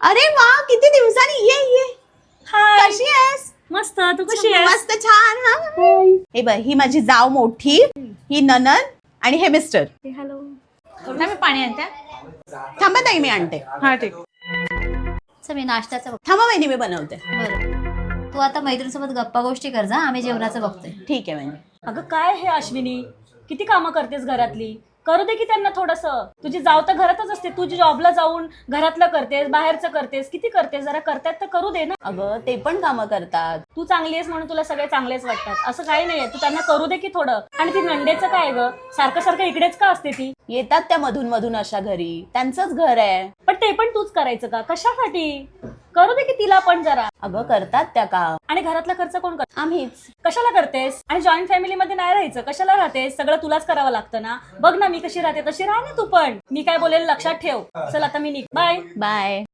अरे वा, किती दिवसांनी. ये ये. हाय. कशी आहेस? मस्त. तू कशी आहेस? मस्त छान. हा हे बघ, ही माझी जाव मोठी, ही ननन आणि हे मिस्टर. हॅलो. मी पाणी आणते. थांबा ताई, मी आणते. हा ठीक. चल मी नाश्त्याचं बघ. थांबा वहिनी, मी बनवते. बरं, तू आता मैत्रिणीसोबत गप्पा गोष्टी कर जा, आम्ही जेवणाचं बघतोय. ठीक आहे वहिनी. अगं काय हे अश्विनी, किती कामं करतेस घरातली. करू दे की त्यांना थोडंसं. तुझी जाव तर घरातच असते, तुझी जॉबला जाऊन घरातलं करतेस, बाहेरचं करतेस, किती करतेस. जरा करतात तर करू दे ना. अगं ते पण कामं करतात. तू चांगली आहेस म्हणून तुला सगळे चांगलेच वाटतात असं काही नाहीये. तू त्यांना करू दे की थोडं. आणि ती नंडेचं काय ग, सारखं सारखं इकडेच का असते ती. येतात त्या मधून मधून अशा घरी, त्यांचंच घर आहे. पण ते पण तूच करायचं का, कशासाठी. करू दे की तिला पण जरा. अगं करतात त्या का. आणि घरातला खर्च कोण करत. आम्हीच. कशाला करतेस. आणि जॉईंट फॅमिलीमध्ये नाही राहायचं, कशाला राहतेस. सगळं तुलाच करावं लागतं ना. बघ ना मी कशी राहते, तशी राहा ना तू पण. मी काय बोलेल लक्षात ठेव. चल आता मी निघ. Bye bye.